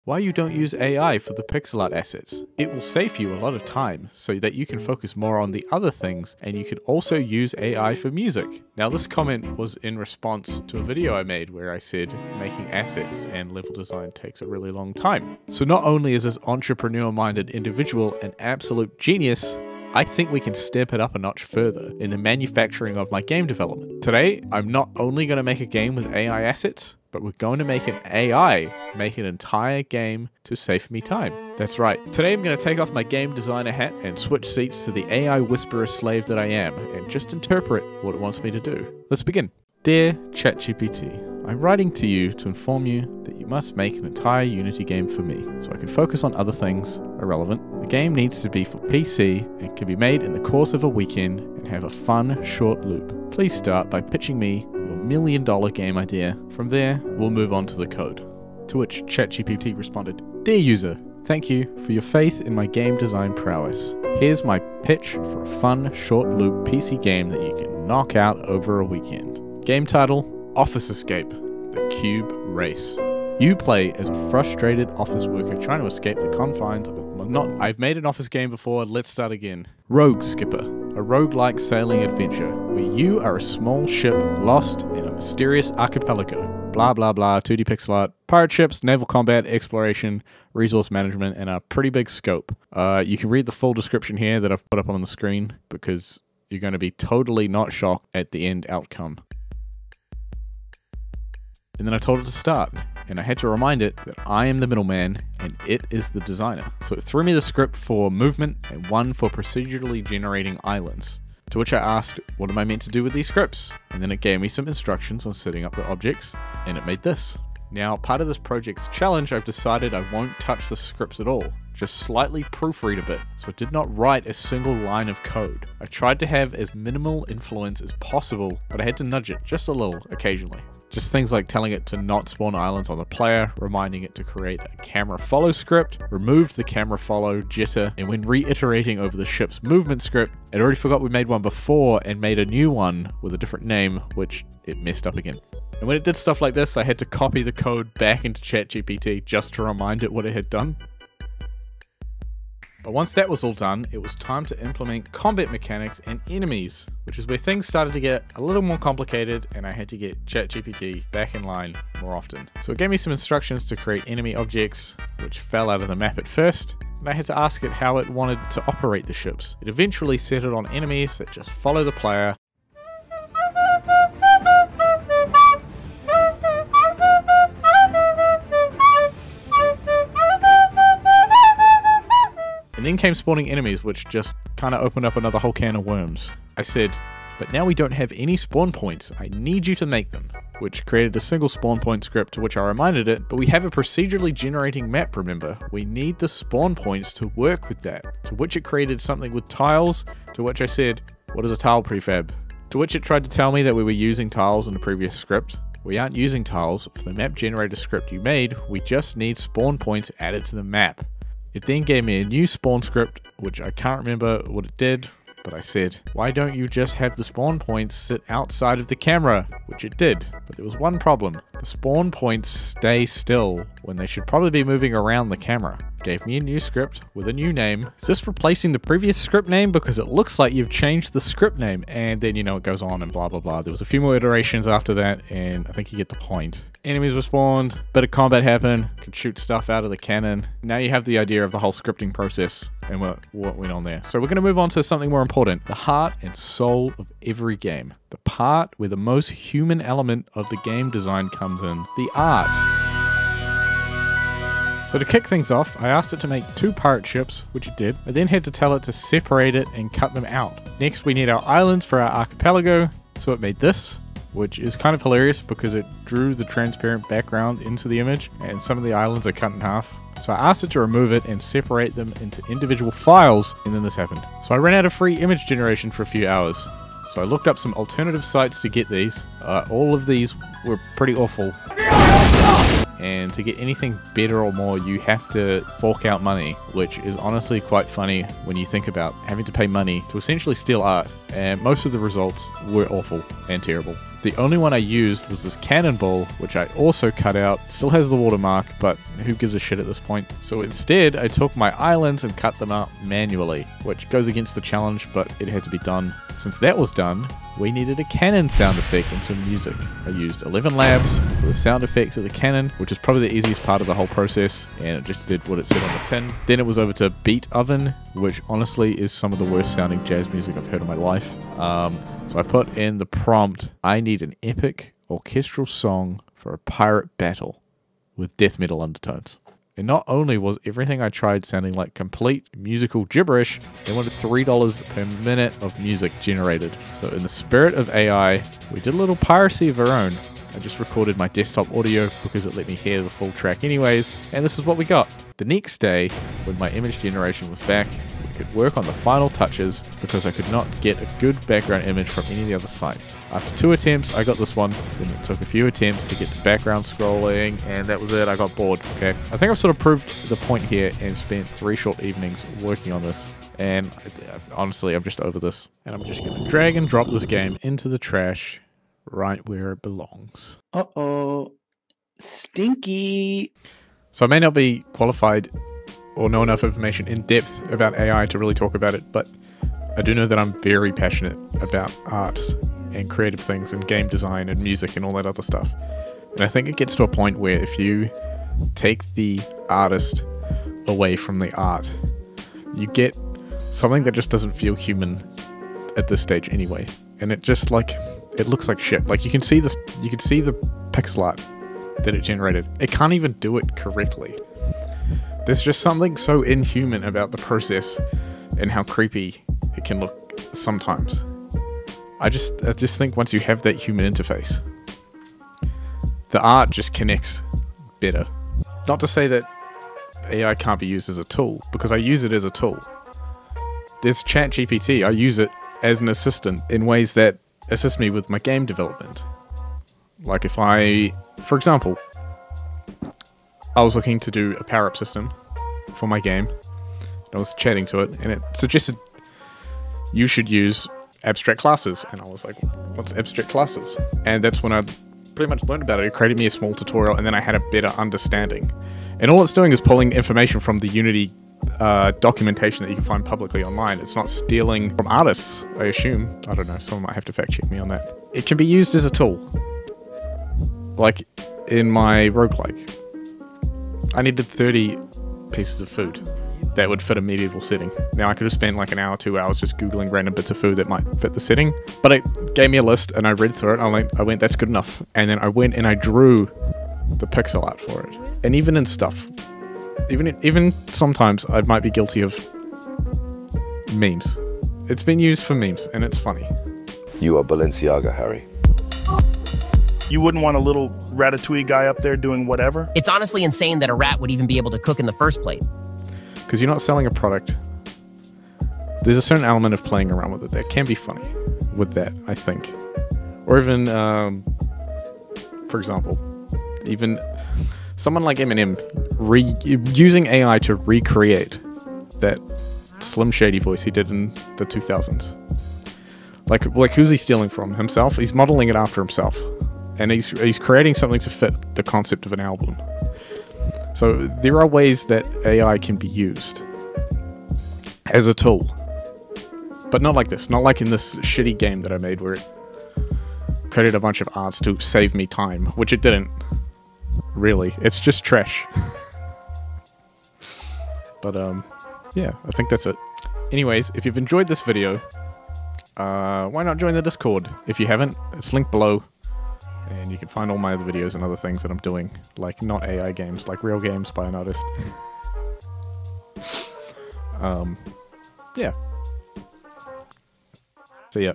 why you don't use AI for the pixel art assets. It will save you a lot of time so that you can focus more on the other things, and you could also use AI for music. Now this comment was in response to a video I made where I said making assets and level design takes a really long time. So not only is this entrepreneur-minded individual an absolute genius, I think we can step it up a notch further in the manufacturing of my game development. Today, I'm not only going to make a game with AI assets, but we're going to make an AI make an entire game to save me time. That's right. Today I'm going to take off my game designer hat and switch seats to the AI whisperer slave that I am, and just interpret what it wants me to do. Let's begin. Dear ChatGPT, I'm writing to you to inform you that you must make an entire Unity game for me, so I can focus on other things irrelevant. The game needs to be for PC and can be made in the course of a weekend and have a fun, short loop. Please start by pitching me your $1 million game idea. From there, we'll move on to the code. To which ChatGPT responded, Dear user, thank you for your faith in my game design prowess. Here's my pitch for a fun, short loop PC game that you can knock out over a weekend. Game title, Office Escape, The Cube Race. You play as a frustrated office worker trying to escape the confines of I've made an office game before, let's start again. Rogue Skipper, a roguelike sailing adventure where you are a small ship lost in a mysterious archipelago. Blah blah blah, 2D pixel art, pirate ships, naval combat, exploration, resource management, and a pretty big scope. You can read the full description here that I've put up on the screen because you're going to be totally not shocked at the end outcome. And then I told it to start, and I had to remind it that I am the middleman and it is the designer. So it threw me the script for movement and one for procedurally generating islands. To which I asked, what am I meant to do with these scripts? And then it gave me some instructions on setting up the objects, and it made this. Now, part of this project's challenge, I've decided I won't touch the scripts at all, just slightly proofread a bit, so I did not write a single line of code. I tried to have as minimal influence as possible, but I had to nudge it just a little occasionally. Just things like telling it to not spawn islands on the player, reminding it to create a camera follow script, removed the camera follow jitter, and when reiterating over the ship's movement script, it already forgot we made one before and made a new one with a different name, which it messed up again. And when it did stuff like this, I had to copy the code back into ChatGPT just to remind it what it had done. But once that was all done, it was time to implement combat mechanics and enemies, which is where things started to get a little more complicated and I had to get ChatGPT back in line more often. So it gave me some instructions to create enemy objects, which fell out of the map at first, and I had to ask it how it wanted to operate the ships. It eventually settled on enemies that just follow the player, and then came spawning enemies, which just kind of opened up another whole can of worms. I said, but now we don't have any spawn points, I need you to make them, which created a single spawn point script to which I reminded it, but we have a procedurally generating map, remember? We need the spawn points to work with that. To which it created something with tiles, to which I said, what is a tile prefab? To which it tried to tell me that we were using tiles in the previous script. We aren't using tiles for the map generator script you made, we just need spawn points added to the map. It then gave me a new spawn script, which I can't remember what it did, but I said, why don't you just have the spawn points sit outside of the camera? Which it did, but there was one problem. The spawn points stay still when they should probably be moving around the camera. It gave me a new script with a new name. Is this replacing the previous script name? Because it looks like you've changed the script name. And then, you know, it goes on and blah, blah, blah. There was a few more iterations after that, and I think you get the point. Enemies were spawned, bit of combat happened, could shoot stuff out of the cannon. Now you have the idea of the whole scripting process and what went on there. So we're going to move on to something more important, the heart and soul of every game. The part where the most human element of the game design comes in, the art. So to kick things off, I asked it to make 2 pirate ships, which it did. I then had to tell it to separate it and cut them out. Next we need our islands for our archipelago, so it made this, which is kind of hilarious because it drew the transparent background into the image and some of the islands are cut in half. So I asked it to remove it and separate them into individual files, and then this happened. So I ran out of free image generation for a few hours. So I looked up some alternative sites to get these. All of these were pretty awful. And to get anything better or more, you have to fork out money, which is honestly quite funny when you think about having to pay money to essentially steal art. And most of the results were awful and terrible. The only one I used was this cannonball, which I also cut out. Still has the watermark, but who gives a shit at this point? So instead, I took my islands and cut them out manually, which goes against the challenge, but it had to be done. Since that was done, we needed a cannon sound effect and some music. I used 11 labs for the sound effects of the cannon, which is probably the easiest part of the whole process, and it just did what it said on the tin. Then it was over to Beat Oven, which honestly is some of the worst sounding jazz music I've heard in my life. So I put in the prompt, I need an epic orchestral song for a pirate battle with death metal undertones. And not only was everything I tried sounding like complete musical gibberish, they wanted $3 per minute of music generated. So in the spirit of AI, we did a little piracy of our own. I just recorded my desktop audio because it let me hear the full track anyways, and this is what we got. The next day, when my image generation was back, we could work on the final touches because I could not get a good background image from any of the other sites. After 2 attempts, I got this one. Then it took a few attempts to get the background scrolling, and that was it. I got bored. Okay, I think I've sort of proved the point here and spent 3 short evenings working on this. And honestly, I'm just over this. And I'm just going to drag and drop this game into the trash right where it belongs. Uh-oh. Stinky. So I may not be qualified or know enough information in depth about AI to really talk about it, but I do know that I'm very passionate about art and creative things and game design and music and all that other stuff. And I think it gets to a point where if you take the artist away from the art, you get something that just doesn't feel human at this stage anyway. And it just like, it looks like shit. Like you can see this, you can see the pixel art that it generated. It can't even do it correctly. There's just something so inhuman about the process and how creepy it can look sometimes. I just think once you have that human interface, the art just connects better. Not to say that AI can't be used as a tool, because I use it as a tool. There's ChatGPT. I use it as an assistant in ways that assist me with my game development. Like if I, for example, I was looking to do a power-up system for my game. I was chatting to it, and it suggested you should use abstract classes. And I was like, what's abstract classes? And that's when I pretty much learned about it. It created me a small tutorial, and then I had a better understanding. And all it's doing is pulling information from the Unity documentation that you can find publicly online. It's not stealing from artists, I assume. I don't know, someone might have to fact check me on that. It can be used as a tool. Like in my roguelike, I needed 30 pieces of food that would fit a medieval setting. Now I could have spent like an hour, 2 hours just googling random bits of food that might fit the setting, but it gave me a list and I read through it. I went, that's good enough. And then I went and I drew the pixel art for it. And even in stuff, even sometimes I might be guilty of memes. It's been used for memes and it's funny. You are Balenciaga, Harry. You wouldn't want a little ratatouille guy up there doing whatever? It's honestly insane that a rat would even be able to cook in the first place. Because you're not selling a product. There's a certain element of playing around with it that can be funny with that, I think. Or even, for example, even someone like Eminem using AI to recreate that Slim Shady voice he did in the 2000s. Like who's he stealing from? Himself? He's modeling it after himself. And he's creating something to fit the concept of an album. So there are ways that AI can be used as a tool. But not like this. Not like in this shitty game that I made where it created a bunch of arts to save me time, which it didn't. Really. It's just trash. But yeah, I think that's it. Anyways, if you've enjoyed this video, why not join the Discord? If you haven't, it's linked below. And you can find all my other videos and other things that I'm doing, like not AI games, like real games by an artist. Yeah. See ya.